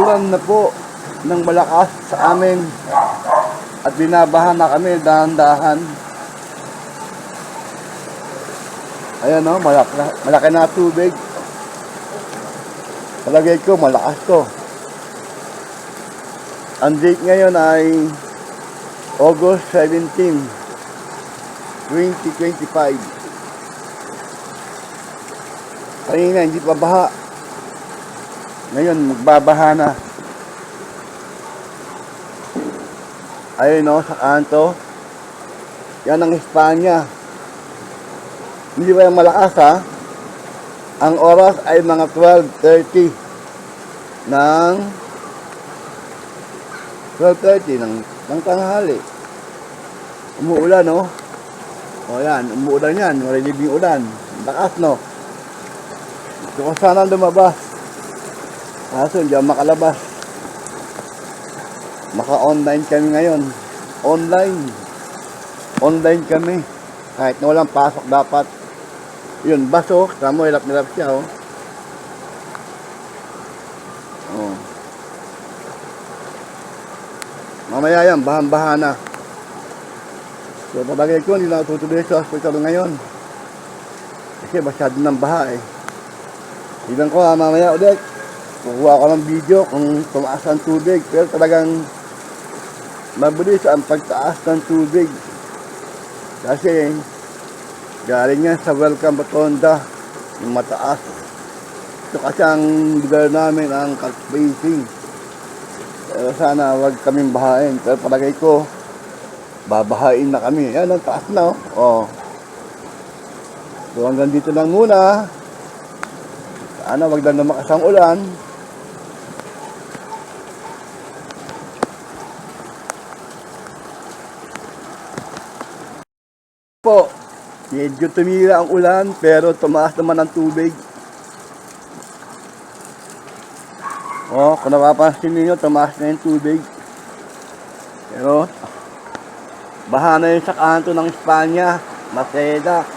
umuulan na po ng malakas sa amin at binabaha na kami dahan-dahan. Ayan o, malaki na tubig. Palagay ko, malakas to. Ang date ngayon ay August 17, 2025. Kanina hindi pa baha. Ngayon magbabaha na. Ayun o, sa kanto. Yan ang Espanya. Hindi ba yung malakas ha? Ang oras ay mga 12:30 ng 12:30 ng tanghali. Umuulan no? O yan, umuulan yan. Marinig yung ulan. Lakas no? Gusto ko sana lumabas. Kaso hindi ako makalabas. Maka-online kami ngayon. Online kami. Kahit na walang pasok dapat. Yun, baso. Kamo, hilap-hilap siya, oh. Oh. Mamaya yan, bahan-baha na. So, palagay ko, hindi na tutuloy sa hospital ngayon. Kasi masyado ng baha, eh. Tignan ko, mamaya ulit. Kukuha ko ng video kung tumaas ang tubig. Pero talagang mabilis ang pagtaas ng tubig. Kasi, galing yan sa Welcome Batonda, yung mataas. Ito kasi ang lugar namin, ang Catspacing. Pero sana wag kaming bahain. Pero palagay ko, babahain na kami. Yan, ang taas na, oh. So hanggang dito lang muna. Sana wag na lumakas ang ulan. Po. Medyo tumira ang ulan, pero tumaas naman ang tubig. Oh, kung napapansin niyo, tumaas na yung tubig. Pero, baha na yun sa kanto ng Espanya, Maceda.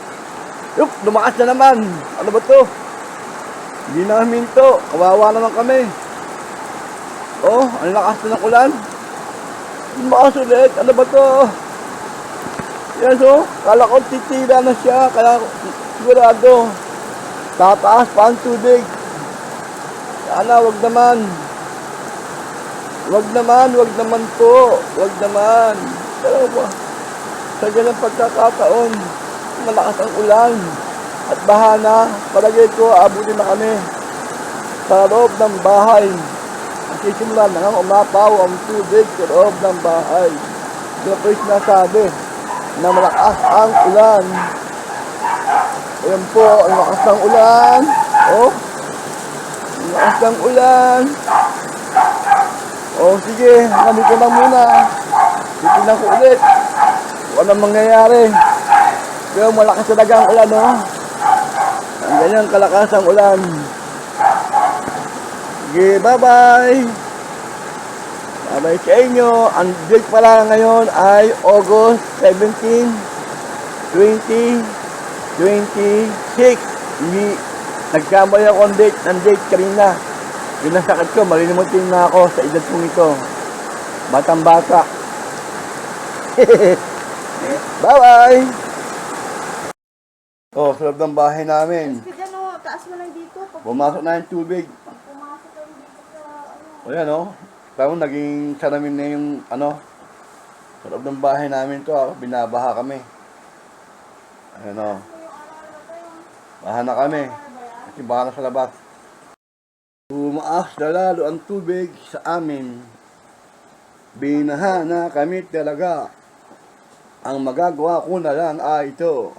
Yup, lumakas na naman. Ano ba to? Hindi na minto. Kawawa naman kami. Oh, ang lakas na ng ulan. Lumakas ulit. Ano ba to? Yan so, kala ko titira na siya, kaya sigurado tataas pa ang tubig. Sana wag naman. Wag naman po. Wag naman. Pero sa ganang pagkakataon, malakas ang ulan at baha na. Palagay ko, abutin na kami sa loob ng bahay. Magsisimula na nga umapaw ang tubig sa loob ng bahay. Ito po yung sinasabi na malakas ang ulan. Ayan po, ang lakas ng ulan. Oh, ang lakas ng ulan. Oh, sige, nandito lang muna. Titignan ko ulit kung anong mangyayari. Pero malakas talaga ang ulan, no? Ang ganyang kalakas ang ulan. Sige, bye-bye. Bye sa inyo. Ang date pala ngayon ay August 17, 2026. Hindi nagkamali ako ng date kanina. Yun ang sakit ko. Malilimutin na ako sa edad kong ito. Batang bata. Bye-bye. Oh, sa loob ng bahay namin. Taas mo lang dito. Pumasok na yung tubig. Pumasok lang dito sa ano. O yan, oh. Parang naging salamin na yung ano, sa loob ng bahay namin to, binabaha kami. Ayan o. Baha na kami. Kasi baha na sa labas. Tumaas na lalo ang tubig sa amin. Binaha na kami talaga. Ang magagawa ko na lang ay ito.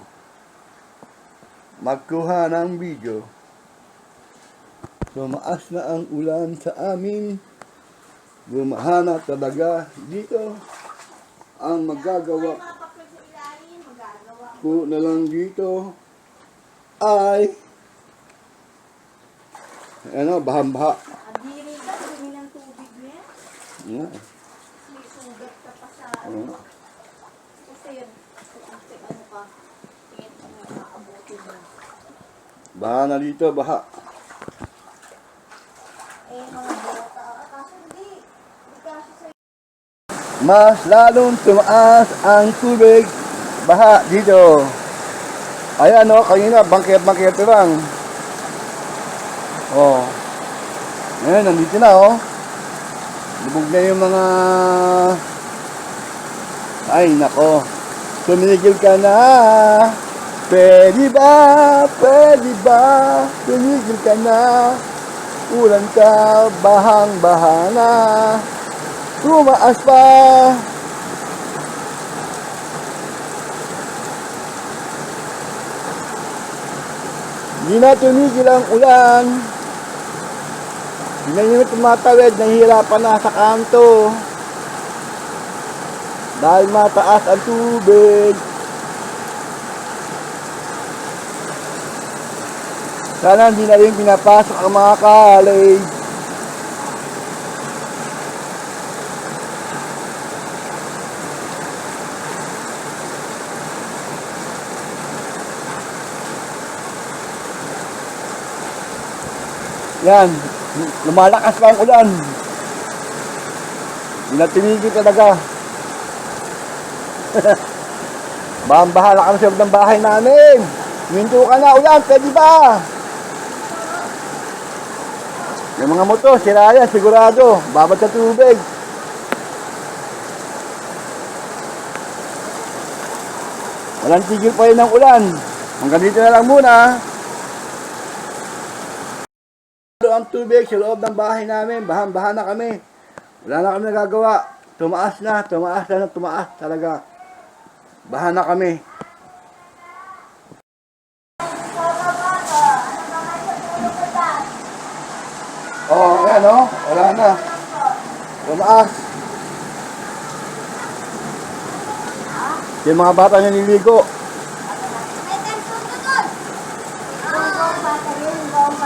Magkuha ng video. Tumaas na ang ulan sa amin. Bumaha na talaga dito. Ang magagawa ko na lang dito ay ano, bahang-baha. Adiri ka, dumi ng tubig niya. Yeah. May sugat ka pa sa ano. Kasi yan, ano ka, tingin mo nakaabutin mo. Baha na dito, baha. Eh, mga bota, kaso mas lalong tumaas ang tubig baha dito. Ayan o, kanina bangkit-bangkit lang. Oh. Ngayon, nandito na oh. Lubog na yung mga... Ay, nako. Tumigil ka na. Pwede ba? Pwede ba? Tumigil ka na. Ulan ka, bahang-baha na. Tumaas pa. Hindi na tumigil ang ulan. Hindi na yung tumatawid, nahihirapan na sa kanto. Dahil mataas ang tubig. Sana hindi na rin pinapasok ang mga college. Yan, lumalakas pa ang ulan. Hindi na tinigil talaga. Bahan-bahala kami sa loob ng bahay namin. Minto ka na, ulan, pwede ba? Yung mga motor, sira yan, sigurado. Babad sa tubig. Walang tigil pa rin ng ulan. Hanggang dito na lang muna. Ang tubig sa loob ng bahay namin, bahan-bahan na kami. Wala na kami nagagawa. Tumaas na tumaas talaga. Bahan na kami. Oh, ayan oh, wala na. Tumaas. Yung mga bata naliligo.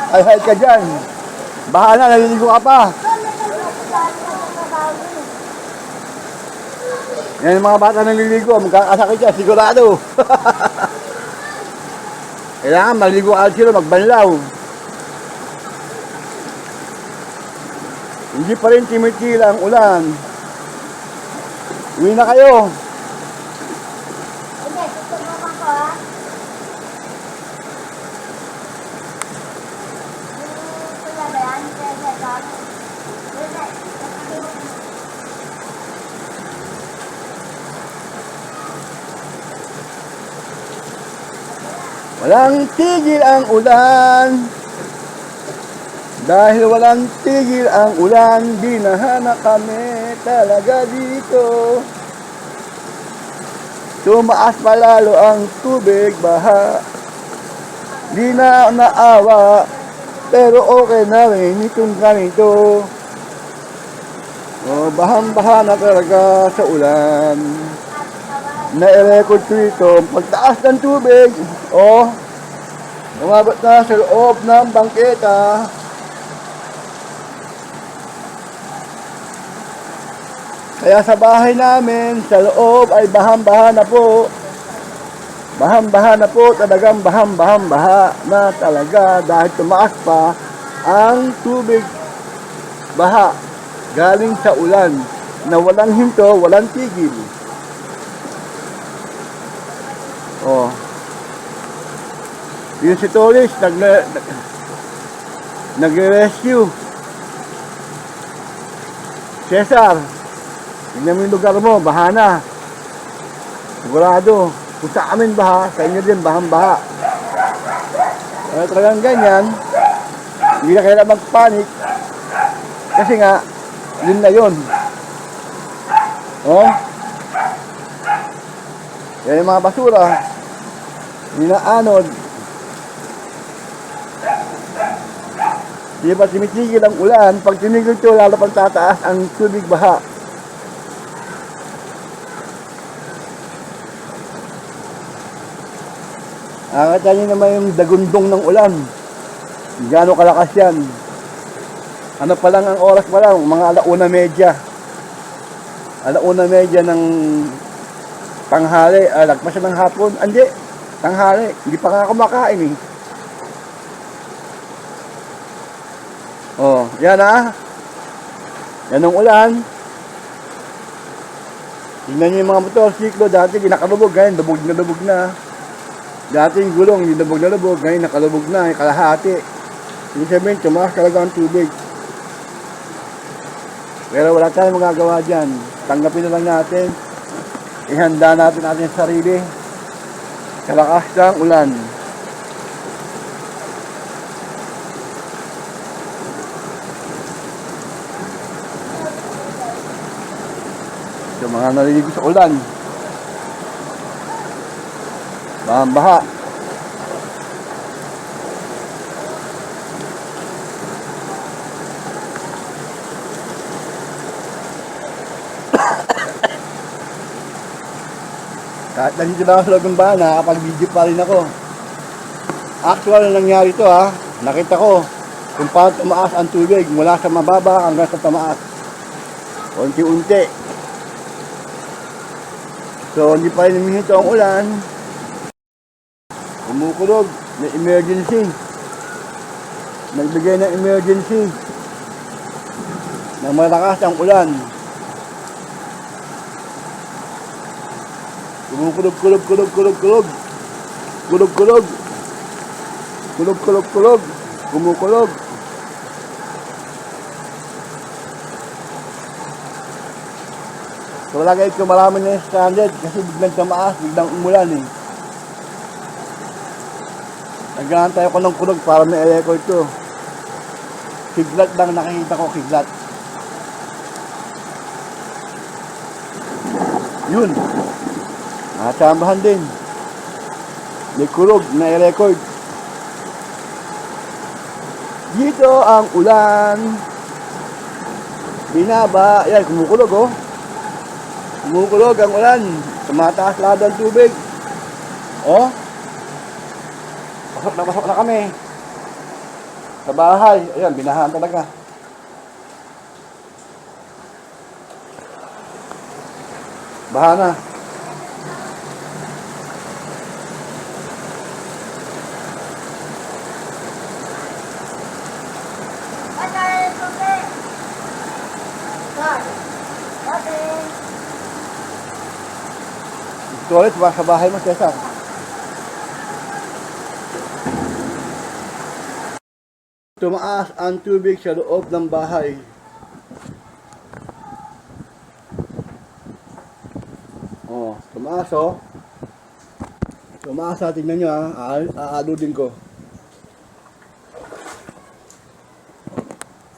Ay, hide ka dyan. Baha na, naliligo ka pa. Yan yung mga bata naliligo, magkakasakit yan, sigurado. Kailangan maligo agad sila, magbanlaw. Hindi pa rin timitila ang ulan. Uwi na kayo. Walang tigil ang ulan. Dahil walang tigil ang ulan, dinahana kami talaga dito. Tumaas palalo ang tubig baha. Di na naawa, pero okay na rin itong ganito. Oh, bahang-baha na talaga sa ulan. Na-record ko ito, pagtaas ng tubig, oh, umabot na sa loob ng bangketa. Kaya sa bahay namin, sa loob ay bahang-baha na po. Bahang-baha na po, talagang bahang-baha na talaga dahil tumaas pa ang tubig baha galing sa ulan na walang hinto, walang tigil. Oh. Yung si Torres nag-rescue. Cesar, tignan mo yung lugar mo, baha na. Sigurado, kung sa amin baha, sa inyo din bahang-baha. Kaya talagang ganyan, hindi na kailangan mag-panic. Kasi nga, yun na yun. Oh? Kaya yung mga basura, inaanod. Di ba timitigil ang ulan, pag tinigil ito, lalo pang tataas ang tubig baha. Nakakita niyo naman yung dagundong ng ulan. Gano'ng kalakas yan. Ano pa lang ang oras pa lang, mga 1:30. 1:30 ng tanghali, lagpas siya ng hapon. Hindi, tanghali. Hindi pa nga kumakain eh. Oh, yan ah. Yan ang ulan. Tingnan niyo yung mga motorsiklo, dati kinakalubog, ngayon lubog na lubog na. Dati yung gulong, hindi lubog na lubog, ngayon nakalubog na, yung kalahati. Ibig sabihin, tumaas talaga ang tubig. Pero wala tayong magagawa dyan. Tanggapin na lang natin. Ihanda natin ating sarili. Kalakas ng ulan. Yung mga naliligo sa ulan. Baha. Kahit nandito na ako sa loob ng bahay, nakakapag-video pa rin ako. Actual na nangyari ito ha. Nakita ko kung paano tumaas ang tubig mula sa mababa hanggang sa tamaas. Unti-unti. So, hindi pa rin humihinto ang ulan. Kumukulog. May emergency. Nagbigay ng emergency. Nang malakas ang ulan. Kumukulog. Kumukulog. So, lagay ko marami na yung stranded kasi biglang tumaas, biglang umulan eh. Naghahantay ako ng kulog para may record to. Kidlat lang nakikita ko, kidlat. Yun. Nakachambahan din. May kulog na i-record. Dito ang ulan. Binaba. Yan, kumukulog oh. Kumukulog ang ulan. Tumataas lahat ang tubig. Oh. Pasok na kami. Sa bahay. Ayan, binahaan talaga. Baha na. Toilet ba sa bahay mo, Cesar? Tumaas ang tubig sa loob ng bahay. Oh, tumaas oh. Tumaas ha, tingnan nyo ha. Aaludin ko.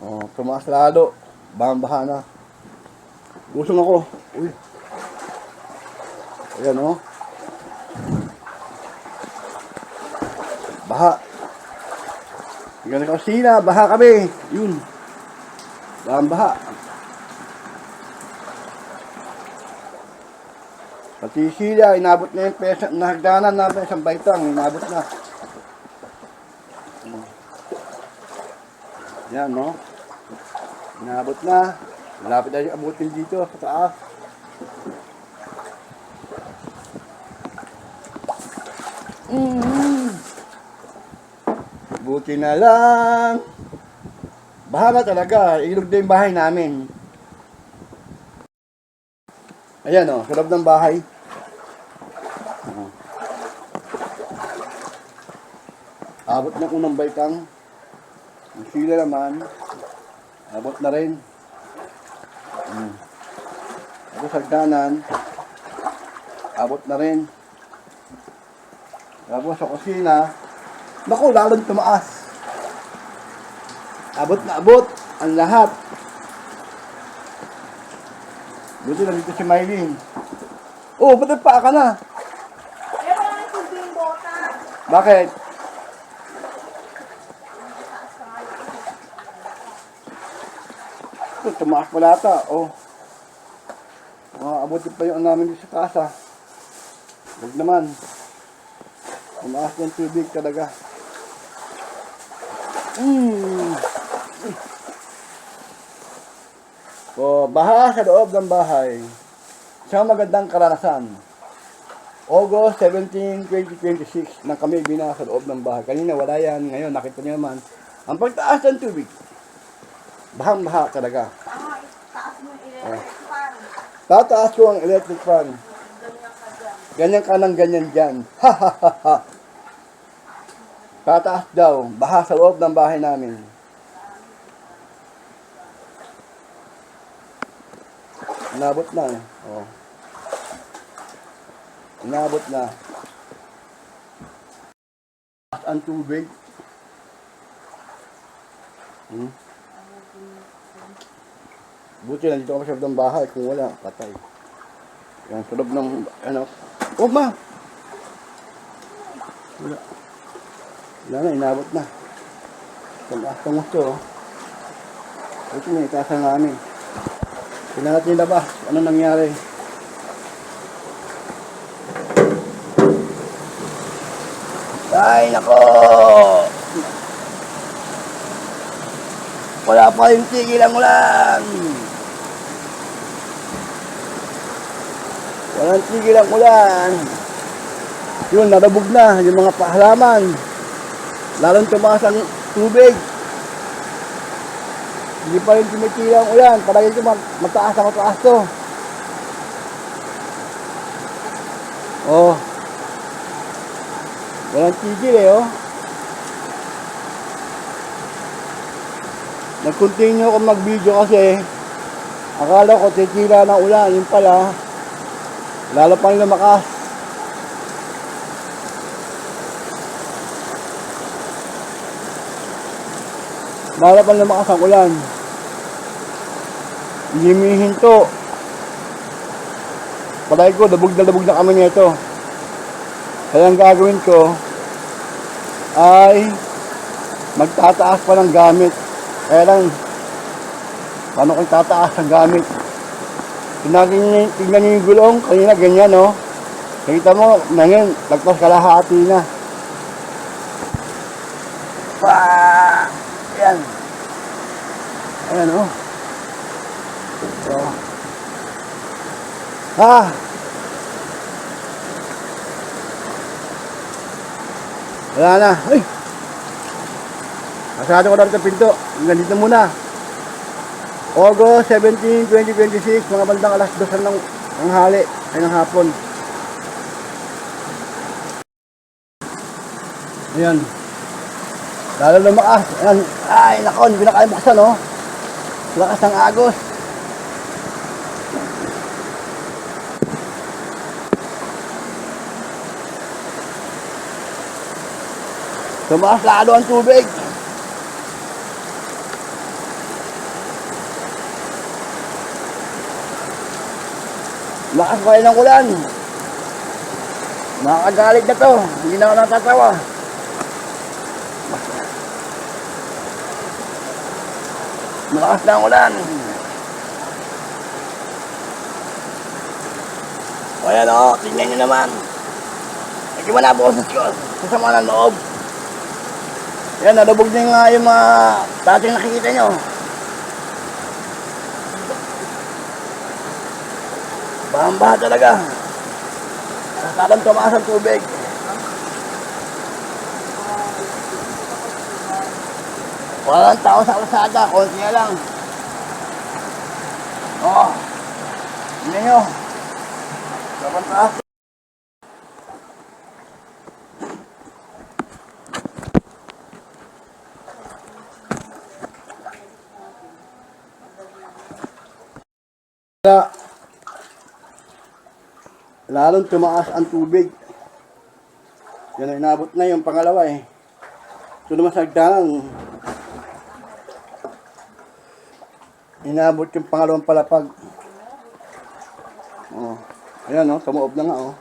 Oh, tumaas lalo. Bahang-baha na. Gusong ako. Uy. Ayan o. Baha. Tingnan ka kusina. Baha kami. Yun. Bahang-baha. Pati sila, inabot na yung pesa. Nahagdanan natin isang baitang. Inabot na. Yan no. Inabot na. Malapit na yung abutin dito sa taas. Buti na lang. Baha na talaga. Ilog na yung bahay namin. Ayan o, sa loob ng bahay. Abot na unang baitang. Ang sila naman. Abot na rin. Tapos hagdanan. Abot na rin. Tapos sa kusina. Naku, lalong tumaas. Abot na abot. Ang lahat. Buti na dito si Mylene. Oh, ba't nagpaa ka na? Eh, wala nang tubig yung bota. Bakit? Oh, tumaas pala ata. Oh. Abutin pa yung namin dito sa kasa. Huwag naman. Tumaas ng tubig talaga. So, baha sa loob ng bahay. Isang magandang karanasan. August 17, 2026 nang kami bina sa loob ng bahay. Kanina wala yan. Ngayon nakita niyo naman ang pagtaas ng tubig. Bahang-baha talaga. Taas mo yung ilere. Tataas ko ang electric fan. Ganyan ka ng ganyan dyan. Ha ha ha ha. Tataas daw. Baha sa loob ng bahay namin. Inabot na eh. Oh. Inabot na. Ang tubig. Buti na dito ka masyadong ng bahay. Kung wala, patay. Yan, sa loob ng, ano. Oh, ma! Wala. Wala na, inabot na. Tangos to, oh. Ito na, itasa namin. Tingnan natin yung labas. Ano nangyari? Ay, nako! Wala pa yung tigil ang ulan! Walang tigil ang ulan! Yun, narabog na yung mga halaman. Lalong tumaas ang tubig. Hindi pa rin tumitila ang ulan. Palagi ito mataas na mataas to. Oh. Walang tigil eh, oh. Nag-continue ako mag-video kasi akala ko titila ng ulan. Yung pala, lalo pa rin lumakas. Lalo pa rin lumakas ang ulan. Hindi mihinto. Palagi ko, dabog na kami nito. Kaya ang gagawin ko ay magtataas pa ng gamit. Kaya lang, paano kung tataas ang gamit? Tignan niyo yung gulong, kanina ganyan, no? Nakita mo, ngayon, lagpas kalahati na. Ayan. Ayan, oh. So. Wala na. Ay! Masado ko na rin sa pinto. Ganito muna. August 17, 2026, mga bandang alas 2 ng hali, ay ng hapon. Ayan. Lalo lumakas. Ayan. Ay, nako, hindi na kaya buksan, oh. Lakas ng agos. Tumaas lalo ang tubig. Lakas pa rin ang ulan. Makakagalit na to. Hindi na ako natatawa. Malakas na ang ulan. O yan o, tingnan nyo naman. Hindi mo na boses ko. Sasama ng loob. Yan, nalubog na yung mga dating nakikita nyo. Bahang-baha talaga. Sasalang tumaas ang tubig. Walang tao sa kalsada, konti na lang. Oo. Tingnan nyo. Sobrang taas. Lalong tumaas ang tubig. Yan, inabot na yung pangalawa eh. Ito naman sa hagdanan. Inabot yung pangalawang palapag. Oh. Ayan oh, tumuob na nga oh.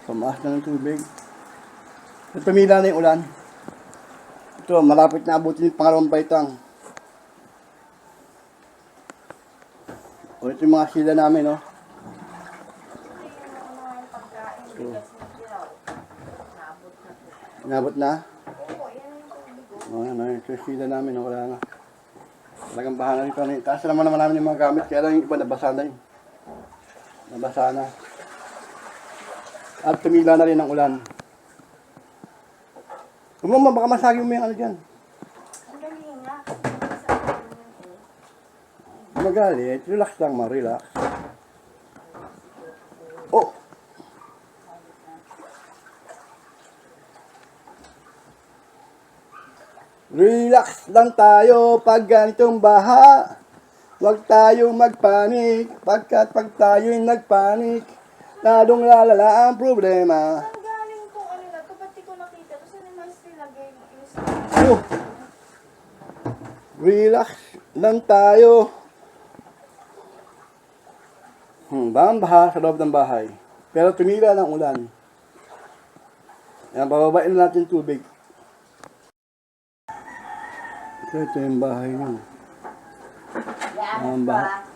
Tumaas na ng tubig. Ito, tumila na yung ulan. Ito, malapit na abutin yung pangalawang baitang. O, ito yung mga sila namin oh. Inabot na? Oo, yan. Ito yung sila namin. Wala na. Talagang baha na rito. Taas naman namin yung mga gamit. Kaya lang yung iba nabasa na yun. Nabasa na. At tumila na rin ang ulan. Umama, baka masagin mo yung ano dyan. Ang galing nga. Magalit. Relax lang, ma. Relax. lang tayo pag ganitong baha. Huwag tayong magpanik, pagkat pag tayo'y nagpanik, lalong lalala ang problema. Saan galing tong ano na to? Ba't di ko nakita? Tapos ano mas nilagay mo? Oh, relax lang tayo. Baha sa loob ng bahay. Pero tumila ng ulan. Yan, bababain na natin tubig. Ito yung bahay nyo. Ang baha.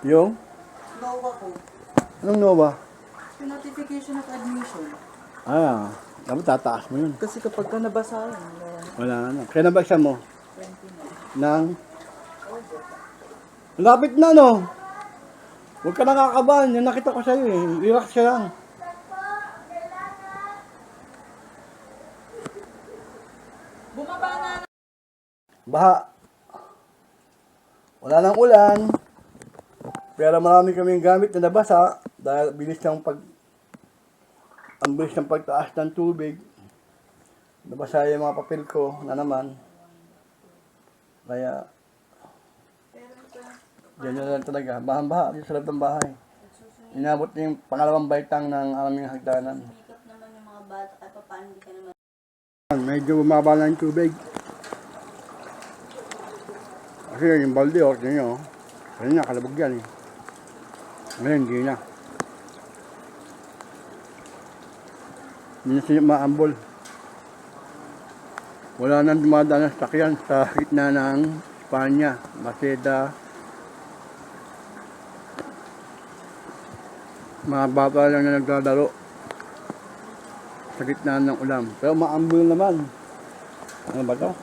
Yung? Nova ko. Anong Nova? Yung notification of admission. Ah, dapat tataas mo yun. Kasi kapag ka nabasa yun, Wala na. Kaya nabasa mo? 20 na. Nang? Lapit na, no? Huwag ka nakakabahan. Yan nakita ko sa'yo eh. Relax ka lang. Bumaba na. Baha. Wala nang ulan. Pero marami kaming gamit na nabasa dahil ang bilis ng pagtaas ng tubig. Nabasa yung mga papel ko na naman. Kaya, yan yun lang talaga. Bahan-baha dito sa loob ng bahay. Inabot na yung pangalawang baitang ng aming hagdanan. Makeup naman yung mga bata kahit pa paano hindi ka naman. Medyo bumaba na yung tubig. Kasi yung balde, tingnan nyo. Kanina, kalabog yan eh. Ngayon, hindi na. Hindi na siya maambol. Wala nang dumadaan ng sakyan sa gitna ng Espanya, Maceda. Mga bata lang na naglalaro sa gitna ng ulam. Pero maambol naman. Ano ba to?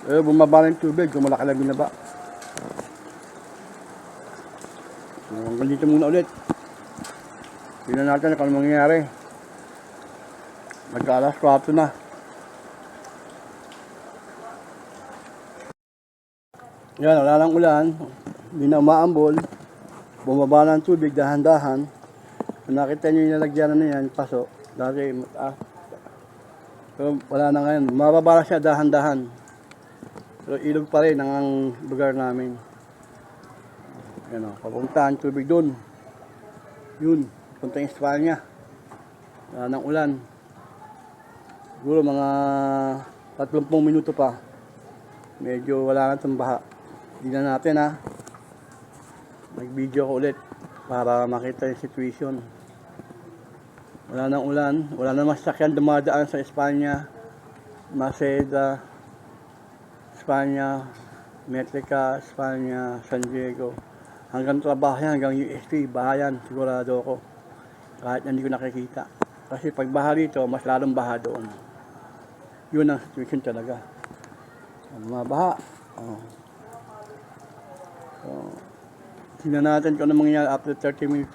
Pero bumaba ng tubig, kumalaki lang binaba. So, hanggang dito muna ulit. Tingnan natin kung ano mangyayari. Magka-alas 4 na. Yan, wala lang ulan. Hindi na umaambol. Bumaba ng tubig, dahan-dahan. Kung nakita nyo yung nalagyan na yan, paso. Dati, pero wala na ngayon. Mababa na siya, dahan-dahan. Pero ilog pa rin ang lugar namin. Yan o, papunta ang tubig doon. Yun, punta yung Espanya. Wala ng ulan. Siguro mga 30 minuto pa. Medyo wala na itong baha. Tignan natin ha. Nag-video ko ulit para makita yung situation. Wala nang ulan. Wala na masakyan dumadaan sa Espanya. Maceda, Espanya, Metrica, Espanya, San Diego. Hanggang trabaho yan, hanggang USP, bahayan, sigurado ko. Kahit hindi ko nakikita. Kasi pag baha dito, mas lalong baha doon. Yun ang situation talaga. Mga baha. Oh. So, tingnan natin kung ano mangyayari after 30 minutes.